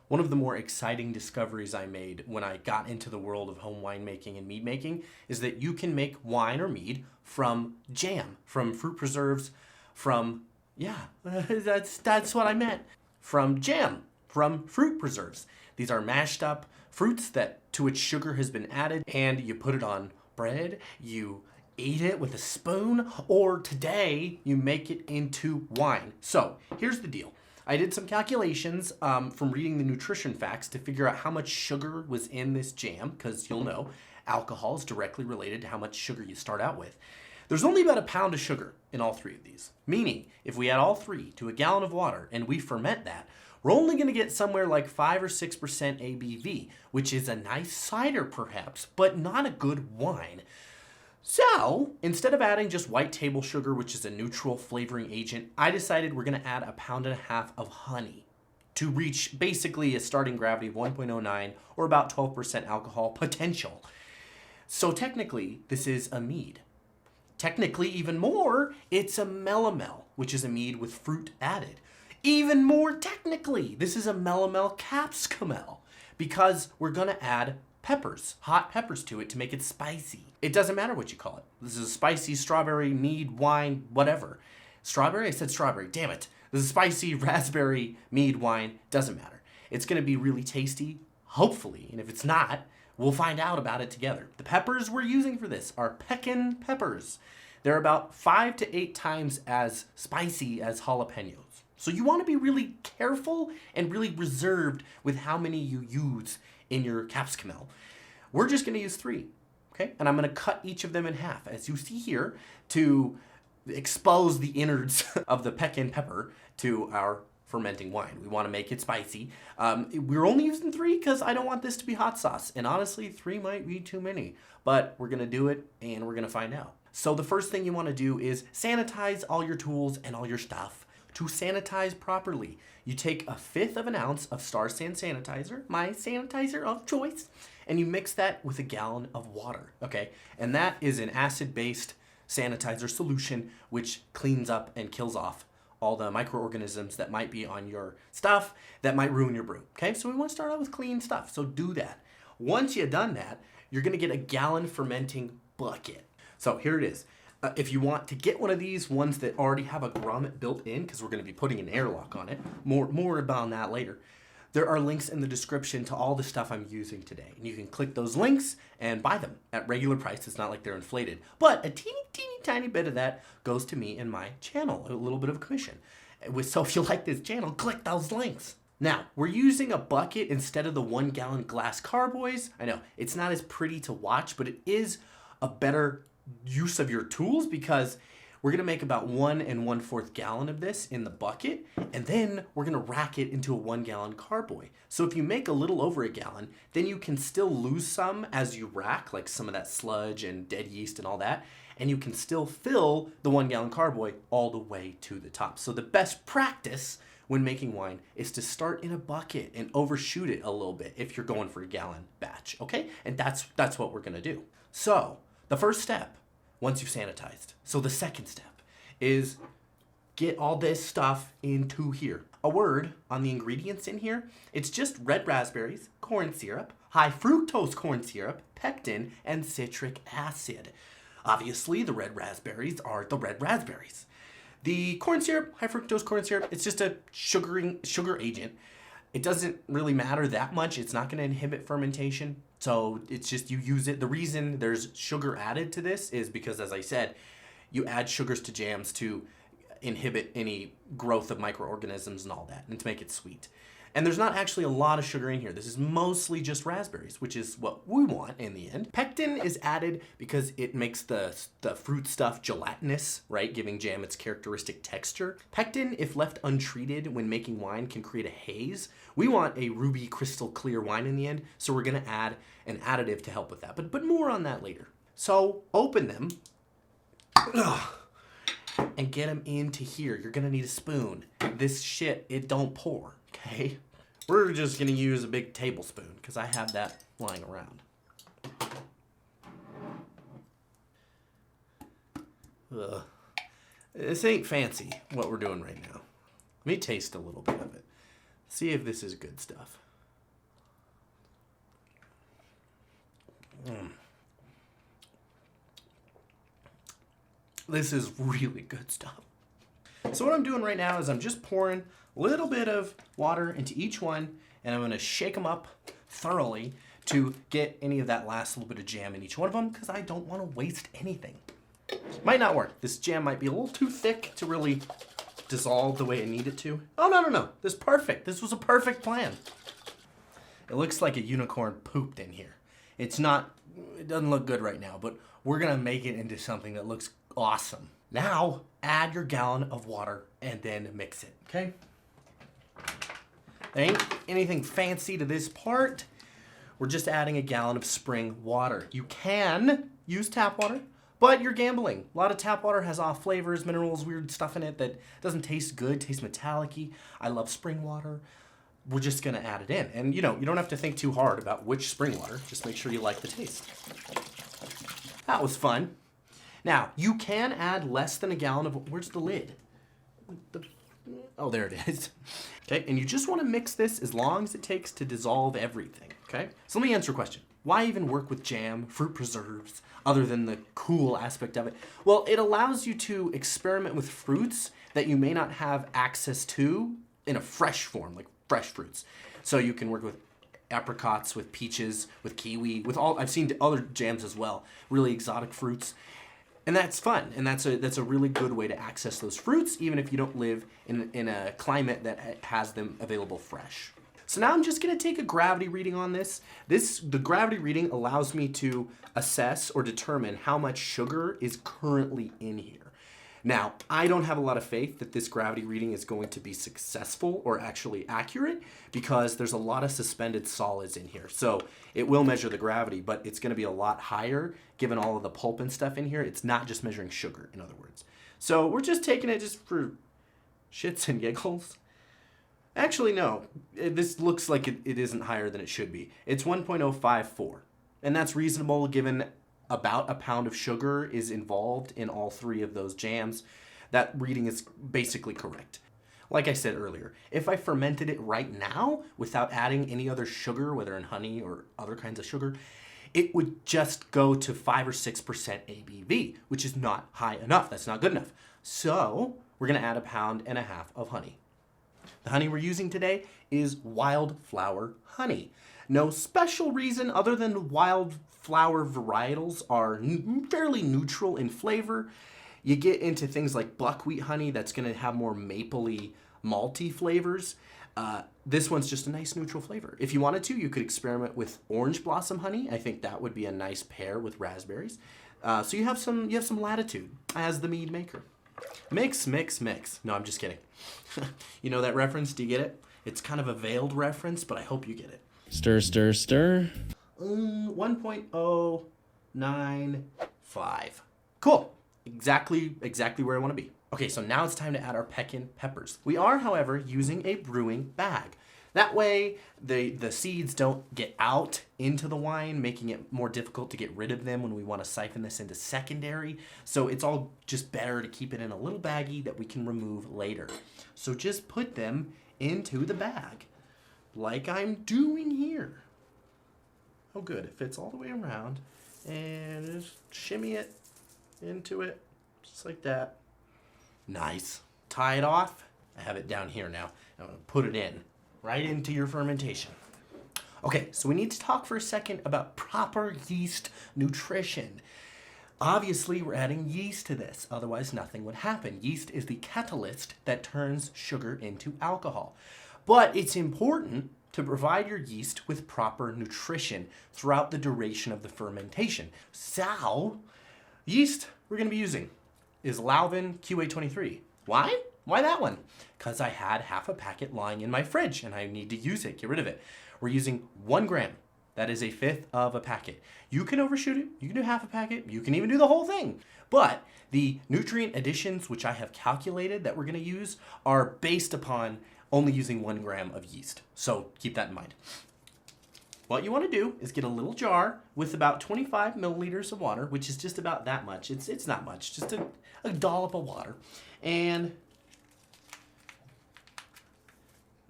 One of the more exciting discoveries I made when I got into the world of home winemaking and mead making is that you can make wine or mead from jam, from fruit preserves, from, yeah, that's what I meant. From jam, from fruit preserves. These are mashed up fruits to which sugar has been added, and you put it on bread, you eat it with a spoon, or today you make it into wine. So here's the deal. I did some calculations from reading the nutrition facts to figure out how much sugar was in this jam, because you'll know alcohol is directly related to how much sugar you start out with. There's only about a pound of sugar in all three of these, meaning if we add all three to a gallon of water and we ferment that, we're only going to get somewhere like 5 or 6% ABV, which is a nice cider perhaps, but not a good wine. So, instead of adding just white table sugar, which is a neutral flavoring agent, I decided we're going to add 1.5 pounds of honey to reach basically a starting gravity of 1.09 or about 12% alcohol potential. So technically, this is a mead. Technically, even more, it's a melomel, which is a mead with fruit added. Even more technically, this is a melomel capsicumel because we're going to add peppers, hot peppers to it to make it spicy. It doesn't matter what you call it. This is a spicy strawberry, mead, wine, whatever. Strawberry? I said strawberry, damn it. This is spicy raspberry, mead, wine, doesn't matter. It's gonna be really tasty, hopefully, and if it's not, we'll find out about it together. The peppers we're using for this are pequin peppers. They're about 5 to 8 times as spicy as jalapenos. So you wanna be really careful and really reserved with how many you use in your capsicumel. We're just gonna use 3, okay? And I'm gonna cut each of them in half, as you see here, to expose the innards of the pequin pepper to our fermenting wine. We wanna make it spicy. We're only using 3 because I don't want this to be hot sauce. And honestly, 3 might be too many, but we're gonna do it and we're gonna find out. So the first thing you wanna do is sanitize all your tools and all your stuff. To sanitize properly, you take 1/5 ounce of Star San sanitizer, my sanitizer of choice, and you mix that with a gallon of water, okay? And that is an acid-based sanitizer solution which cleans up and kills off all the microorganisms that might be on your stuff that might ruin your brew, okay? So we want to start out with clean stuff, so do that. Once you've done that, you're gonna get a gallon fermenting bucket. So here it is. If you want to get one of these ones that already have a grommet built in, because we're going to be putting an airlock on it, more about that later, there are links in the description to all the stuff I'm using today. And you can click those links and buy them at regular price. It's not like they're inflated. But a teeny tiny bit of that goes to me and my channel, a little bit of a commission. So if you like this channel, click those links. Now, we're using a bucket instead of the 1 gallon glass carboys. I know, it's not as pretty to watch, but it is a better use of your tools because we're gonna make about 1 1/4 gallon of this in the bucket, and then we're gonna rack it into a 1 gallon carboy. So if you make a little over a gallon, then you can still lose some as you rack, like some of that sludge and dead yeast and all that, and you can still fill the 1 gallon carboy all the way to the top. So the best practice when making wine is to start in a bucket and overshoot it a little bit if you're going for a gallon batch, okay? And that's what we're gonna do. So the first step, once you've sanitized, so the second step is get all this stuff into here. A word on the ingredients in here, it's just red raspberries, corn syrup, high fructose corn syrup, pectin, and citric acid. Obviously, the red raspberries are the red raspberries. The corn syrup, high fructose corn syrup, it's just a sugar agent. It doesn't really matter that much. It's not going to inhibit fermentation. So it's just you use it. The reason there's sugar added to this is because, as I said, you add sugars to jams to inhibit any growth of microorganisms and all that, and to make it sweet. And there's not actually a lot of sugar in here. This is mostly just raspberries, which is what we want in the end. Pectin is added because it makes the fruit stuff gelatinous, right? Giving jam its characteristic texture. Pectin, if left untreated when making wine, can create a haze. We want a ruby crystal clear wine in the end, so we're gonna add an additive to help with that. But more on that later. So open them and get them into here. You're gonna need a spoon. This shit, it don't pour, okay? We're just gonna use a big tablespoon because I have that lying around. Ugh. This ain't fancy, what we're doing right now. Let me taste a little bit of it. See if this is good stuff. This is really good stuff. So what I'm doing right now is I'm just pouring a little bit of water into each one, and I'm going to shake them up thoroughly to get any of that last little bit of jam in each one of them, because I don't want to waste anything. Might not work. This jam might be a little too thick to really dissolve the way I need it to. Oh, no. This is perfect. This was a perfect plan. It looks like a unicorn pooped in here. It doesn't look good right now, but we're going to make it into something that looks awesome. Now, add your gallon of water and then mix it, okay? There ain't anything fancy to this part. We're just adding a gallon of spring water. You can use tap water, but you're gambling. A lot of tap water has off flavors, minerals, weird stuff in it that doesn't taste good, tastes metallic-y. I love spring water. We're just gonna add it in. And you don't have to think too hard about which spring water. Just make sure you like the taste. That was fun. Now, you can add less than a gallon of, where's the lid? Oh, there it is. Okay, and you just wanna mix this as long as it takes to dissolve everything, okay? So let me answer a question. Why even work with jam, fruit preserves, other than the cool aspect of it? Well, it allows you to experiment with fruits that you may not have access to in a fresh form, like fresh fruits. So you can work with apricots, with peaches, with kiwi, I've seen other jams as well, really exotic fruits. And that's fun, and that's a really good way to access those fruits, even if you don't live in a climate that has them available fresh. So now I'm just gonna take a gravity reading on this. The gravity reading allows me to assess or determine how much sugar is currently in here. Now, I don't have a lot of faith that this gravity reading is going to be successful or actually accurate because there's a lot of suspended solids in here. So it will measure the gravity, but it's gonna be a lot higher given all of the pulp and stuff in here. It's not just measuring sugar, in other words. So we're just taking it just for shits and giggles. Actually, no, this looks like it isn't higher than it should be. It's 1.054, and that's reasonable given about a pound of sugar is involved in all three of those jams. That reading is basically correct. Like I said earlier, if I fermented it right now without adding any other sugar, whether in honey or other kinds of sugar, it would just go to 5 or 6% ABV, which is not high enough. That's not good enough. So we're gonna add 1.5 pounds of honey. The honey we're using today is wildflower honey. No special reason other than wildflower varietals are fairly neutral in flavor. You get into things like buckwheat honey that's going to have more mapley, malty flavors. This one's just a nice neutral flavor. If you wanted to, you could experiment with orange blossom honey. I think that would be a nice pair with raspberries. So you have some latitude as the mead maker. Mix, mix, mix. No, I'm just kidding. You know that reference? Do you get it? It's kind of a veiled reference, but I hope you get it. Stir, stir, stir. 1.095. Cool. Exactly where I want to be. Okay, so now it's time to add our pequin peppers. We are, however, using a brewing bag. That way, the seeds don't get out into the wine, making it more difficult to get rid of them when we want to siphon this into secondary. So it's all just better to keep it in a little baggie that we can remove later. So just put them into the bag, like I'm doing here. Oh good, it fits all the way around. And just shimmy it into it, just like that. Nice. Tie it off. I have it down here now. I'm gonna put it in, right into your fermentation. Okay, so we need to talk for a second about proper yeast nutrition. Obviously, we're adding yeast to this, otherwise nothing would happen. Yeast is the catalyst that turns sugar into alcohol. But it's important to provide your yeast with proper nutrition throughout the duration of the fermentation. So, yeast we're gonna be using is Lalvin QA23. Why? Why that one? Because I had half a packet lying in my fridge and I need to use it, get rid of it. We're using 1 gram. That is 1/5 of a packet. You can overshoot it, you can do half a packet, you can even do the whole thing. But the nutrient additions, which I have calculated that we're gonna use, are based upon only using 1 gram of yeast. So keep that in mind. What you wanna do is get a little jar with about 25 milliliters of water, which is just about that much. It's not much, just a dollop of water. And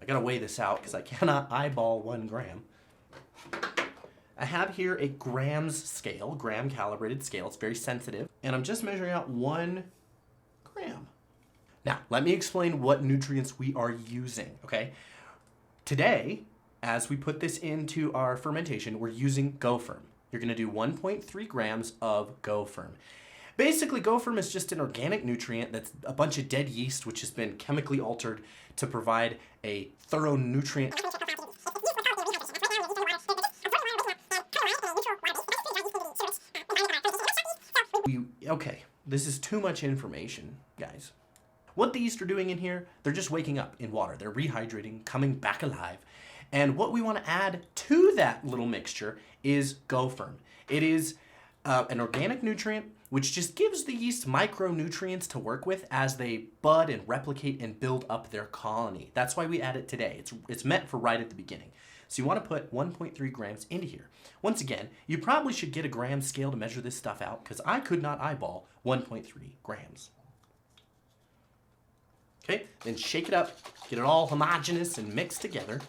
I gotta weigh this out because I cannot eyeball 1 gram. I have here a grams scale, gram calibrated scale. It's very sensitive. And I'm just measuring out 1 gram. Now, let me explain what nutrients we are using, okay? Today, as we put this into our fermentation, we're using GoFirm. You're gonna do 1.3 grams of GoFirm. Basically, GoFirm is just an organic nutrient that's a bunch of dead yeast, which has been chemically altered to provide a thorough nutrient. Okay, this is too much information, guys. What the yeast are doing in here, they're just waking up in water. They're rehydrating, coming back alive. And what we want to add to that little mixture is GoFirm. It is an organic nutrient which just gives the yeast micronutrients to work with as they bud and replicate and build up their colony. That's why we add it today. It's meant for right at the beginning. So you want to put 1.3 grams into here. Once again, you probably should get a gram scale to measure this stuff out because I could not eyeball 1.3 grams. Okay, then shake it up, get it all homogeneous and mixed together,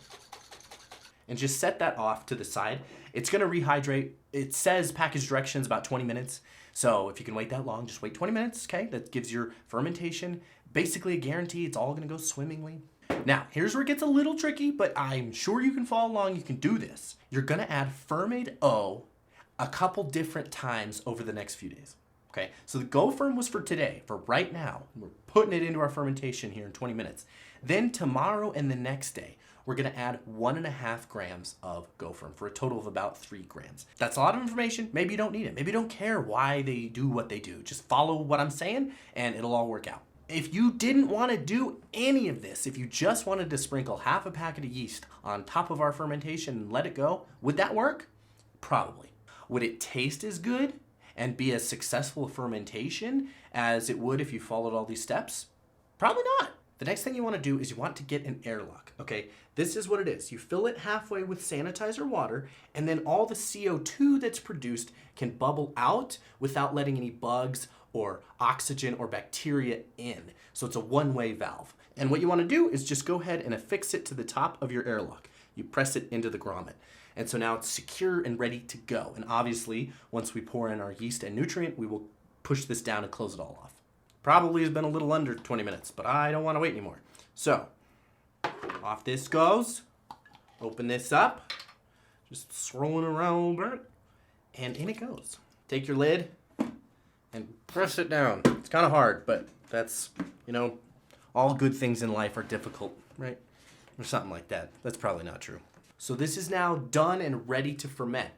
and just set that off to the side. It's gonna rehydrate. It says package directions about 20 minutes. So if you can wait that long, just wait 20 minutes, okay? That gives your fermentation basically a guarantee it's all gonna go swimmingly. Now, here's where it gets a little tricky, but I'm sure you can follow along, you can do this. You're gonna add Fermade O a couple different times over the next few days. Okay, so the GoFirm was for today, for right now. We're putting it into our fermentation here in 20 minutes. Then tomorrow and the next day, we're gonna add 1.5 grams of GoFirm for a total of about 3 grams. That's a lot of information. Maybe you don't need it. Maybe you don't care why they do what they do. Just follow what I'm saying and it'll all work out. If you didn't wanna do any of this, if you just wanted to sprinkle half a packet of yeast on top of our fermentation and let it go, would that work? Probably. Would it taste as good and be as successful a fermentation as it would if you followed all these steps? Probably not. The next thing you want to do is you want to get an airlock, okay? This is what it is. You fill it halfway with sanitizer water, and then all the CO2 that's produced can bubble out without letting any bugs or oxygen or bacteria in. So it's a one-way valve. And what you want to do is just go ahead and affix it to the top of your airlock. You press it into the grommet. And so now it's secure and ready to go. And obviously, once we pour in our yeast and nutrient, we will push this down and close it all off. Probably has been a little under 20 minutes, but I don't want to wait anymore. So, off this goes. Open this up. Just swirling around a little bit. And in it goes. Take your lid and press it down. It's kind of hard, but that's, all good things in life are difficult, right? Or something like that. That's probably not true. So this is now done and ready to ferment.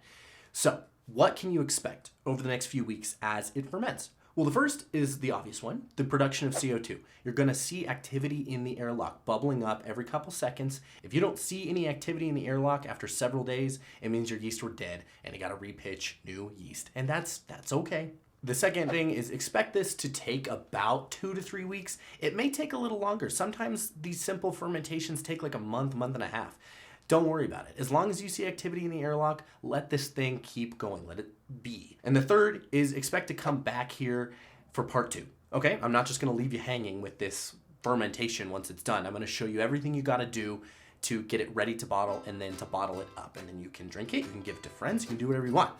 So what can you expect over the next few weeks as it ferments? Well, the first is the obvious one, the production of CO2. You're gonna see activity in the airlock bubbling up every couple seconds. If you don't see any activity in the airlock after several days, it means your yeast were dead and you gotta repitch new yeast. And that's okay. The second thing is expect this to take about 2 to 3 weeks. It may take a little longer. Sometimes these simple fermentations take like a month and a half. Don't worry about it. As long as you see activity in the airlock, let this thing keep going. Let it be. And the third is expect to come back here for part 2. Okay, I'm not just gonna leave you hanging with this fermentation once it's done. I'm gonna show you everything you gotta do to get it ready to bottle and then to bottle it up. And then you can drink it, you can give it to friends, you can do whatever you want.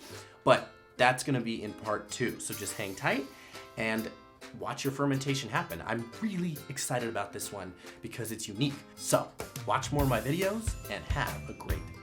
But that's gonna be in part 2. So just hang tight and watch your fermentation happen. I'm really excited about this one because it's unique. So watch more of my videos and have a great day.